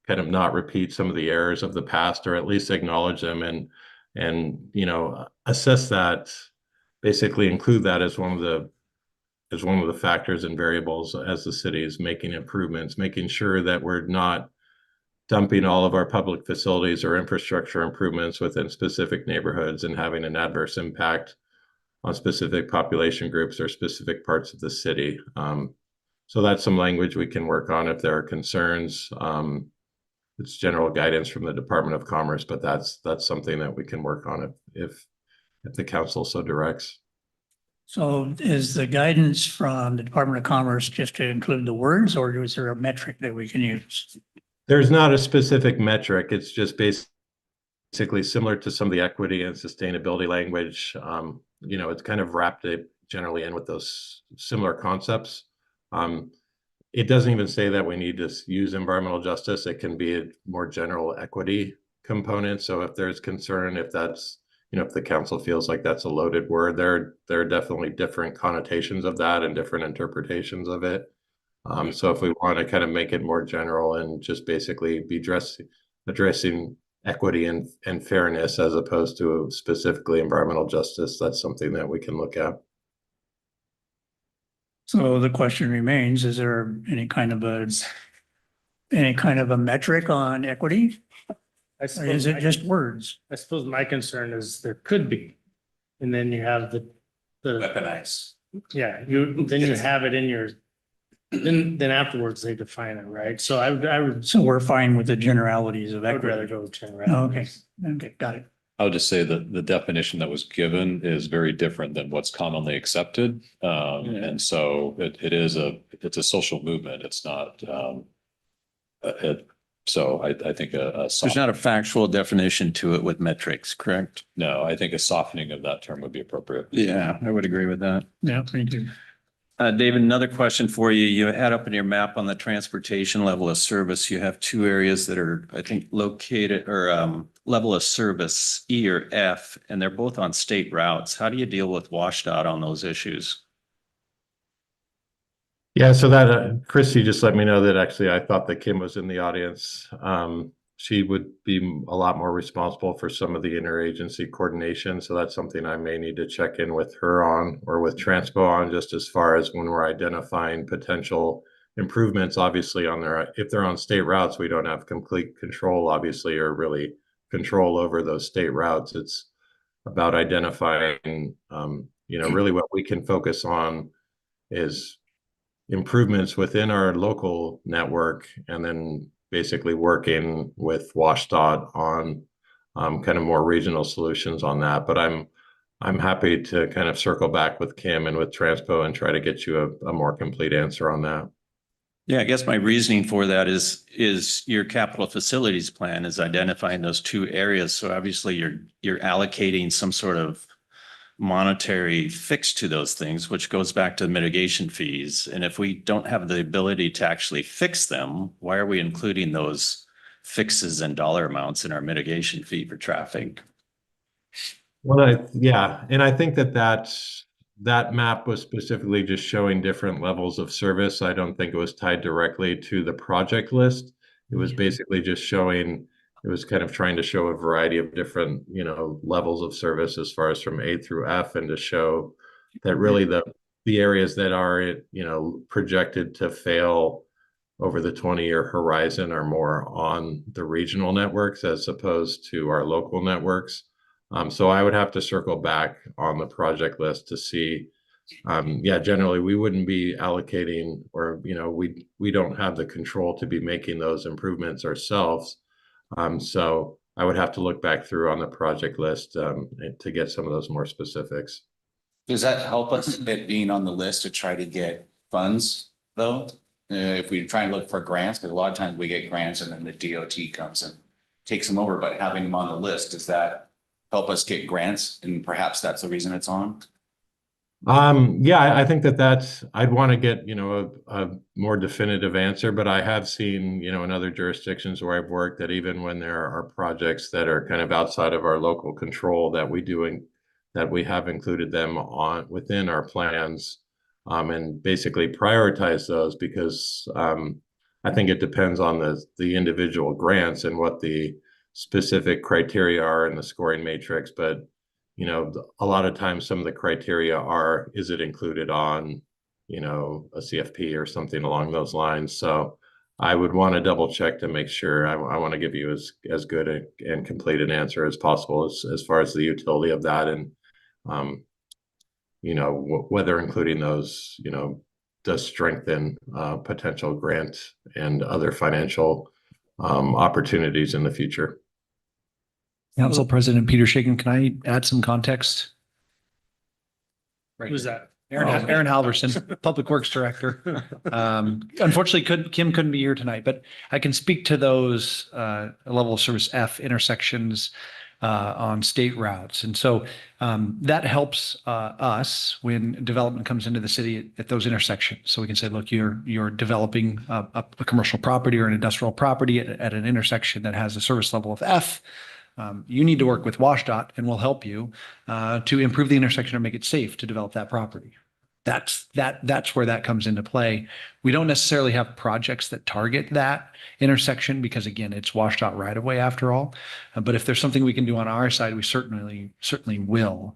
kind of not repeat some of the errors of the past, or at least acknowledge them and you know, assess that, basically include that as one of the factors and variables as the city is making improvements, making sure that we're not dumping all of our public facilities or infrastructure improvements within specific neighborhoods and having an adverse impact on specific population groups or specific parts of the city. So that's some language we can work on if there are concerns. It's general guidance from the Department of Commerce, but that's something that we can work on if the council so directs. So is the guidance from the Department of Commerce just to include the words, or is there a metric that we can use? There's not a specific metric. It's just basically similar to some of the equity and sustainability language. You know, it's kind of wrapped it generally in with those similar concepts. It doesn't even say that we need to use environmental justice. It can be a more general equity component. So if there's concern, if that's if the council feels like that's a loaded word, there are definitely different connotations of that and different interpretations of it. So if we want to kind of make it more general and just basically be addressing equity and fairness as opposed to specifically environmental justice, that's something that we can look at. So the question remains, is there any kind of a metric on equity? I Or suppose is it my- just words? I suppose my concern is there could be. And then you have the, Weaponize. yeah, then you have it in your, then afterwards they define it, right? So I would, So we're fine with the generalities of I would rather equity. go with 10, right? Oh, okay, okay, got it. I would just say that the definition that was given is very different than what's commonly accepted. And so it's a social movement. It's not, so I think There's not a factual definition to it with metrics, correct? no, I think a softening of that term would be appropriate. Yeah, I would agree with that. Yeah, me too. David, another question for you. You had up in your map on the transportation level of service, you have two areas that are, I think, located or level of service E or F, and they're both on state routes. How do you deal with WashDOT on those issues? Yeah, so that Christy just let me know that actually I thought that Kim was in the audience. She would be a lot more responsible for some of the interagency coordination. So that's something I may need to check in with her on or with Transpo on, just as far as when we're identifying potential improvements, obviously if they're on state routes, we don't have complete control, obviously, or really control over those state routes. It's about identifying, really what we can focus on is improvements within our local network, and then basically working with WashDOT on kind of more regional solutions on that. But I'm happy to kind of circle back with Kim and with Transpo and try to get you a more complete answer on that. Yeah, I guess my reasoning for that is your capital facilities plan is identifying those two areas. So obviously you're allocating some sort of monetary fix to those things, which goes back to mitigation fees. And if we don't have the ability to actually fix them, why are we including those fixes and dollar amounts in our mitigation fee for traffic? Well, and I think that map was specifically just showing different levels of service. I don't think it was tied directly to the project list. It was basically just showing, it was kind of trying to show a variety of different, levels of service as far as from A through F, and to show that really the areas that are, projected to fail over the 20-year horizon are more on the regional networks as opposed to our local networks. So I would have to circle back on the project list to see. Generally we wouldn't be allocating, or we don't have the control to be making those improvements ourselves. So I would have to look back through on the project list to get some of those more specifics. Does that help us, it being on the list, to try to get funds though? If we try and look for grants, because a lot of times we get grants and then the DOT comes and takes them over, but having them on the list, does that help us get grants? And perhaps that's the reason it's on? I think I'd want to get, a more definitive answer, but I have seen, in other jurisdictions where I've worked, that even when there are projects that are kind of outside of our local control, that we have included them within our plans, and basically prioritize those, because I think it depends on the individual grants and what the specific criteria are in the scoring matrix. But a lot of times some of the criteria are, is it included on, a CFP or something along those lines? So I would want to double check to make sure. I want to give you as good and complete an answer as possible as far as the utility of that, and whether including those, does strengthen potential grant and other financial opportunities in the future. Council President Peter Shaken, can I add some context? Who's that? Aaron Halverson, Public Works Director. Unfortunately, Kim couldn't be here tonight, but I can speak to those level of service F intersections on state routes. And so that helps us when development comes into the city at those intersections. So we can say, look, you're developing a commercial property or an industrial property at an intersection that has a service level of F. You need to work with WashDOT and we'll help you to improve the intersection or make it safe to develop that property. That's where that comes into play. We don't necessarily have projects that target that intersection because again, it's WashDOT right of way after all. But if there's something we can do on our side, we certainly will.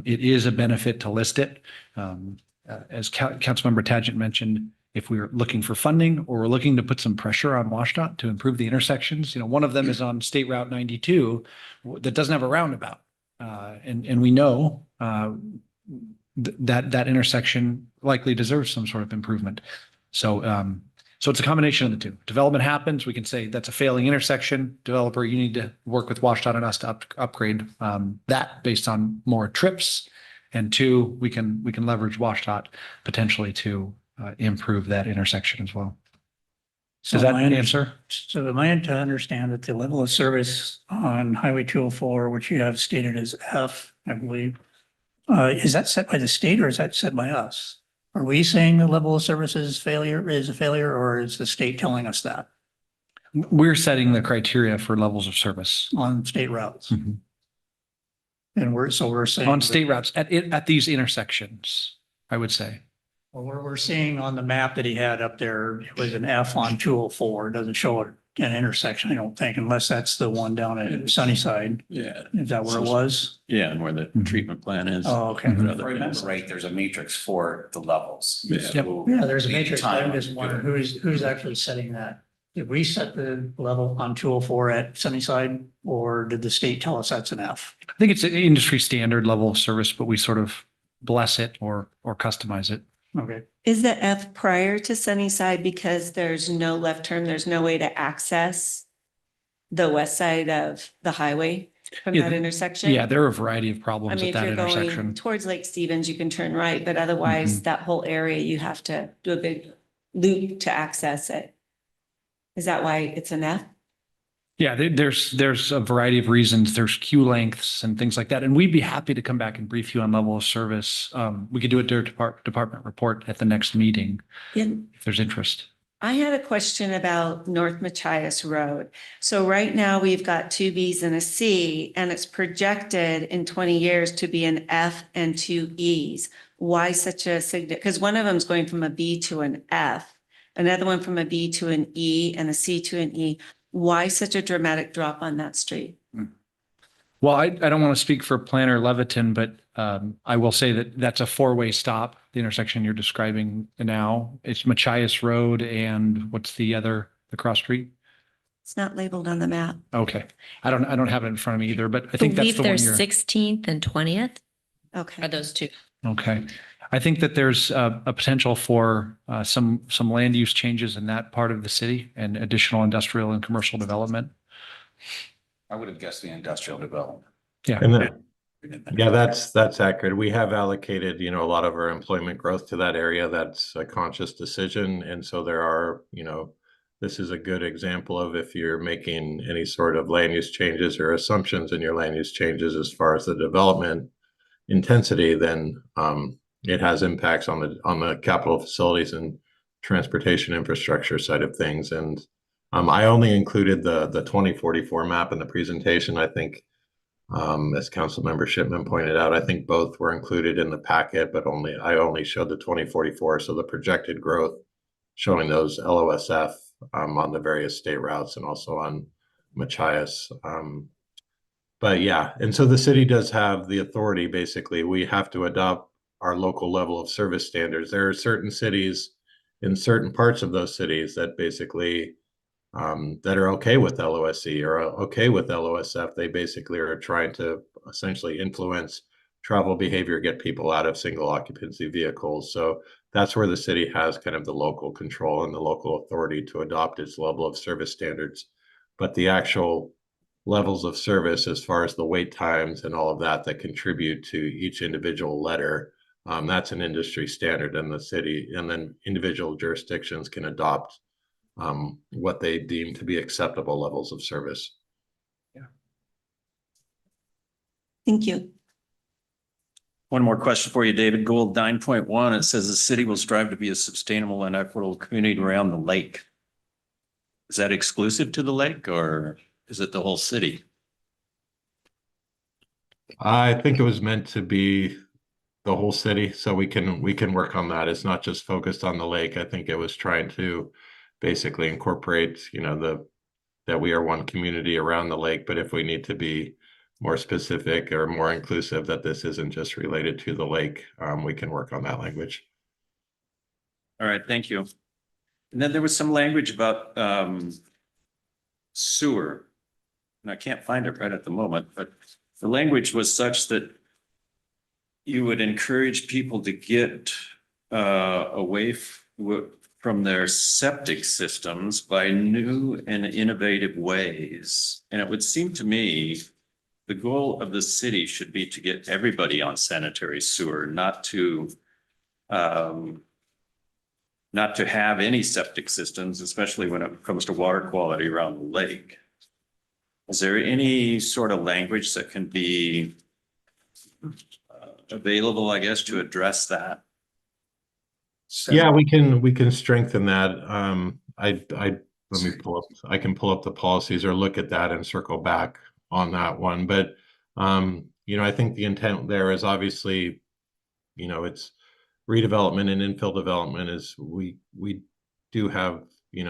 It is a benefit to list it. As Councilmember Tagent mentioned, if we're looking for funding or we're looking to put some pressure on WashDOT to improve the intersections, one of them is on State Route 92 that doesn't have a roundabout. And we know that intersection likely deserves some sort of improvement. So it's a combination of the two. Development happens, we can say that's a failing intersection. Developer, you need to work with WashDOT and us to upgrade that based on more trips. And two, we can leverage WashDOT potentially to improve that intersection as well. Does that answer? So am I to understand that the level of service on Highway 204, which you have stated as F, I believe, is that set by the state or is that set by us? Are we saying the level of service is a failure, or is the state telling us that We're setting the criteria for levels of service. on state routes? Mhm. And we're saying. On state routes at these intersections, I would say. Well, we're seeing on the map that he had up there, it was an F on 204. It doesn't show an intersection, I don't think, unless that's the one down at Sunnyside. Yeah. Is that where it was? Yeah, and where the treatment plan is. Oh, okay. Right, there's a matrix for the levels. Yeah. So Yeah, there's a lead matrix. time I'm just wondering who's actually setting that? Did we set the level on 204 at Sunnyside, or did the state tell us that's an F? I think it's an industry standard level of service, but we sort of bless it or customize it. Okay. Is the F prior to Sunnyside because there's no left turn, there's no way to access the west side of the highway from Yeah, that intersection? Yeah, there are a variety of I problems mean, at if that you're going intersection. towards Lake Stevens, you can turn right, but otherwise that whole area, you have to do a big loop to access it. Is that why it's an F? Yeah, there's a variety of reasons. There's queue lengths and things like that. And we'd be happy to come back and brief you on level of service. We could do it during department report at the next meeting if there's interest. I had a question about North Machias Road. So right now we've got two Bs and a C, and it's projected in 20 years to be an F and two Es. Why such a because one of them is going from a B to an F, another one from a B to an E, and a C to an E. Why such a dramatic drop on that street? Well, I don't want to speak for Planner Leviton, but I will say that that's a four-way stop, the intersection you're describing now. It's Machias Road and what's the cross street? It's not labeled on the map. Okay. I don't have it in front of me either, but I think that's believe the one there's you're. 16th and 20th Okay. are those two. Okay. I think that there's a potential for some land use changes in that part of the city and additional industrial and commercial development. I would have guessed the industrial development. Yeah. And yeah, that's accurate. We have allocated, a lot of our employment growth to that area. That's a conscious decision. And so there are, this is a good example of if you're making any sort of land use changes or assumptions in your land use changes as far as the development intensity, then it has impacts on the capital facilities and transportation infrastructure side of things. And I only included the 2044 map in the presentation. I think, as Councilmember Shipman pointed out, I think both were included in the packet, but I only showed the 2044. So the projected growth showing those LOSF on the various state routes and also on Machias. But yeah, and so the city does have the authority. Basically, we have to adopt our local level of service standards. There are certain cities in certain parts of those cities that basically that are okay with LOSC or okay with LOSF. They basically are trying to essentially influence travel behavior, get people out of single occupancy vehicles. So that's where the city has kind of the local control and the local authority to adopt its level of service standards. But the actual levels of service, as far as the wait times and all of that contribute to each individual letter, that's an industry standard in the city, and then individual jurisdictions can adopt what they deem to be acceptable levels of service. Thank you. One more question for you, David. Goal 9.1, it says the city will strive to be a sustainable and equitable community around the lake. Is that exclusive to the lake or is it the whole city? I think it was meant to be the whole city, so we can work on that. It's not just focused on the lake. I think it was trying to basically incorporate, that we are one community around the lake, but if we need to be more specific or more inclusive, that this isn't just related to the lake, we can work on that language. All right, thank you. And then there was some language about sewer. And I can't find it right at the moment, but the language was such that you would encourage people to get away from their septic systems by new and innovative ways. And it would seem to me the goal of the city should be to get everybody on sanitary sewer, not to have any septic systems, especially when it comes to water quality around the lake. Is there any sort of language that can be available, I guess, to address that? Yeah, we can strengthen that. Let me I can pull up the policies or look at that and circle back on that one. But, I think the intent there is obviously, it's redevelopment and infill development is we do have,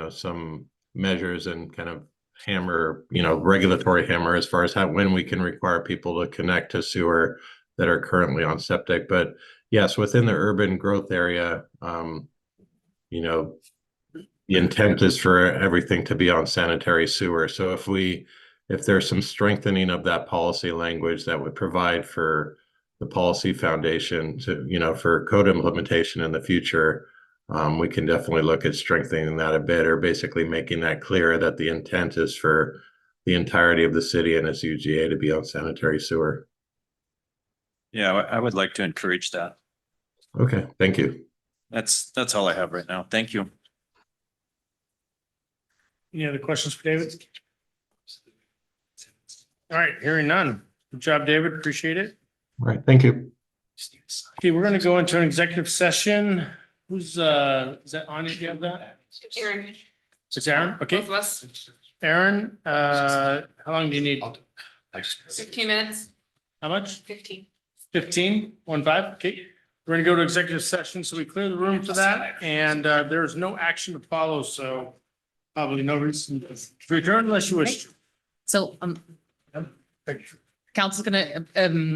some measures and kind of hammer, regulatory hammer as far as when we can require people to connect to sewer that are currently on septic. But yes, within the urban growth area, the intent is for everything to be on sanitary sewer. So if there's some strengthening of that policy language that would provide for the policy foundation to, for code implementation in the future, we can definitely look at strengthening that a bit, or basically making that clear that the intent is for the entirety of the city and its UGA to be on sanitary sewer. Yeah, I would like to encourage that. Okay, thank you. That's all I have right now. Thank you. Any other questions for David? All right, hearing none. Good job, David. Appreciate it. All right, thank you. Okay, we're going to go into an executive session. Is that on? Do you have that? Aaron. It's Aaron? Okay. Both of us. Aaron, how long do you need? 15 minutes. How much? 15. 15, 1-5, okay. We're gonna go to executive session, so we clear the room for that, and there's no action to follow, so probably no reason to return unless you wish. So, council's gonna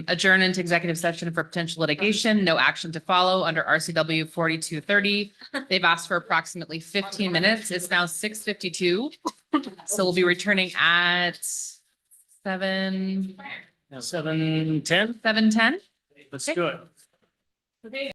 adjourn into executive session for potential litigation, no action to follow under RCW 4230. They've asked for approximately 15 minutes. It's now 6:52. So we'll be returning at 7:10. Let's do it. Okay.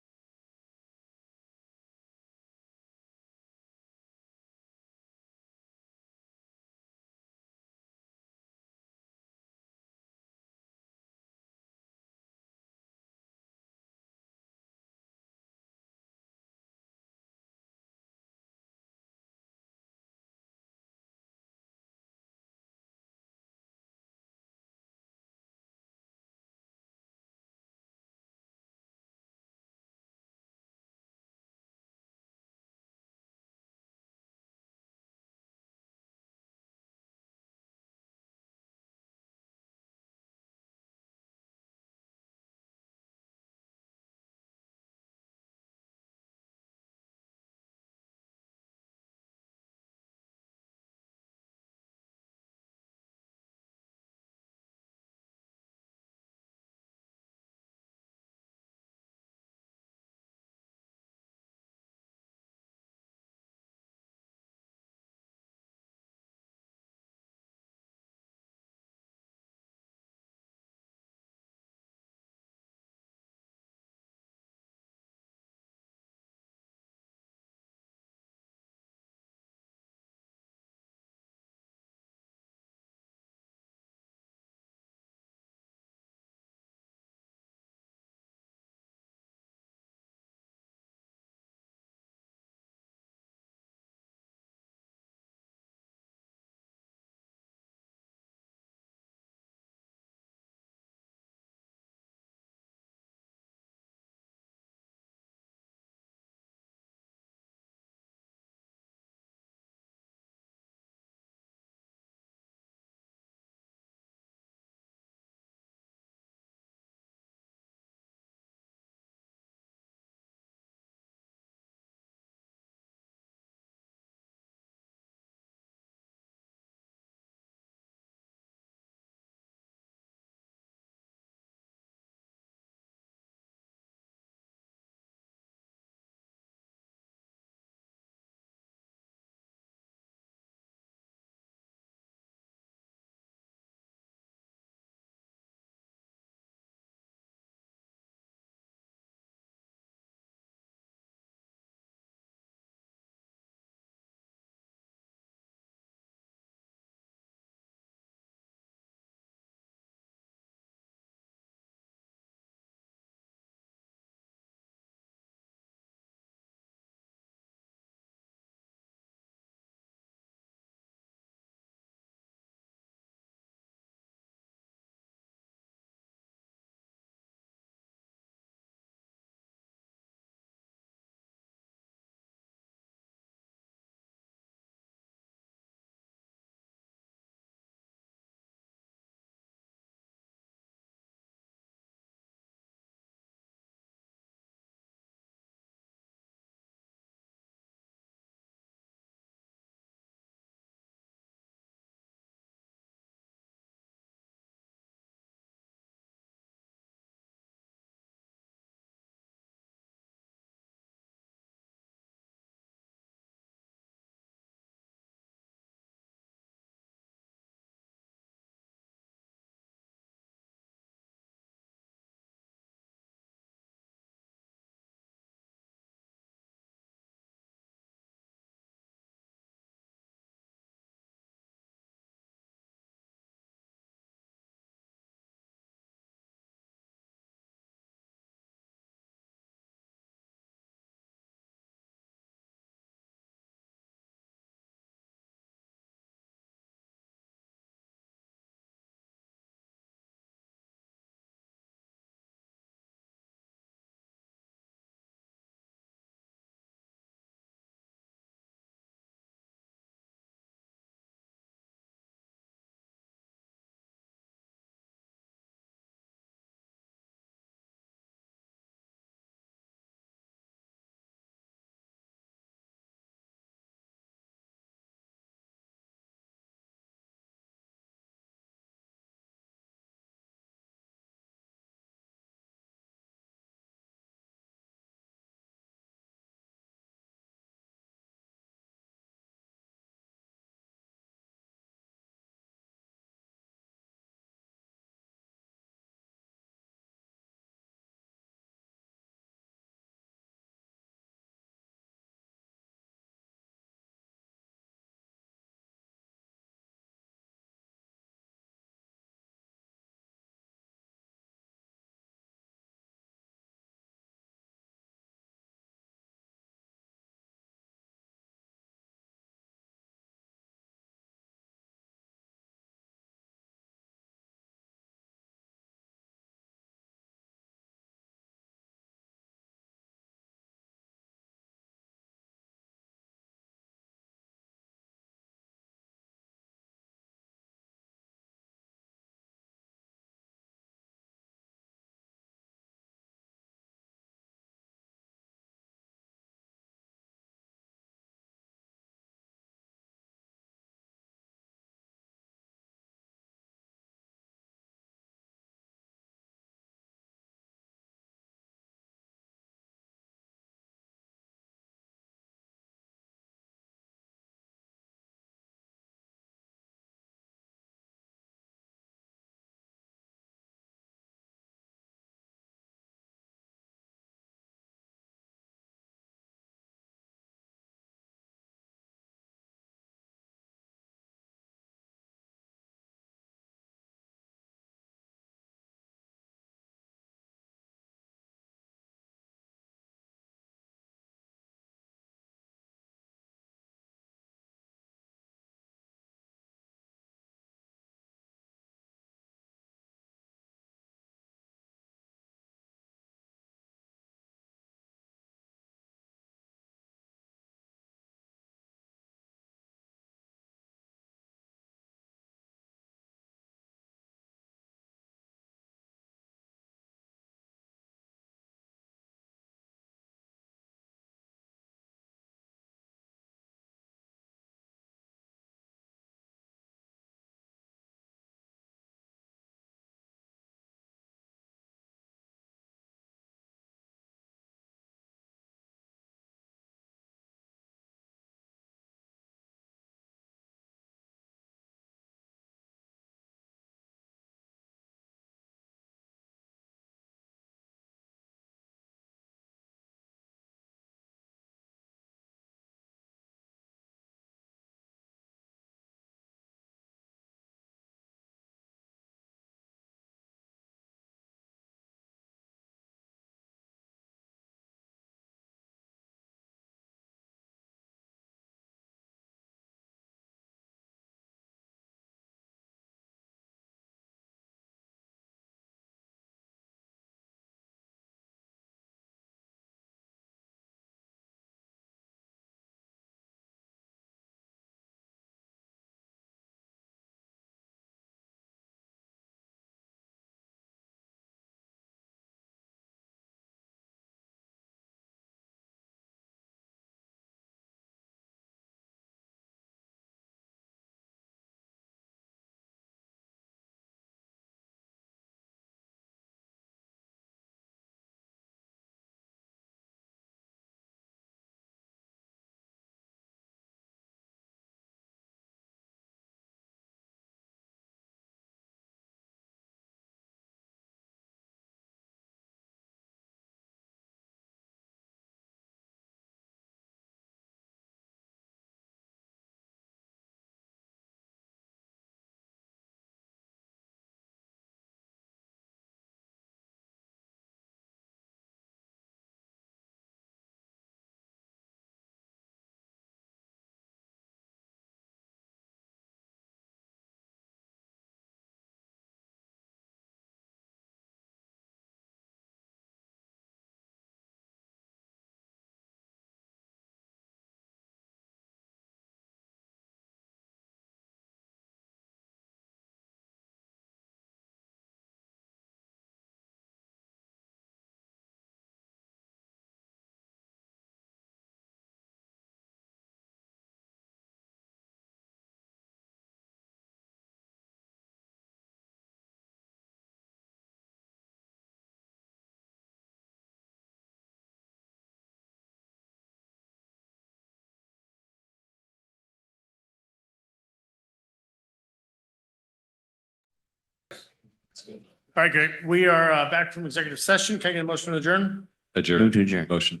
All right, great. We are back from executive session. Can I get a motion to adjourn? Adjourn. Move to adjourn. Motion.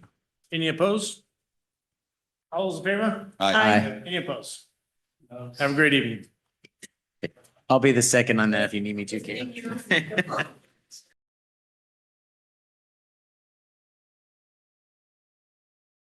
Any opposed? All those in favor? Aye. Any opposed? Have a great evening. I'll be the second on that if you need me to, Kate.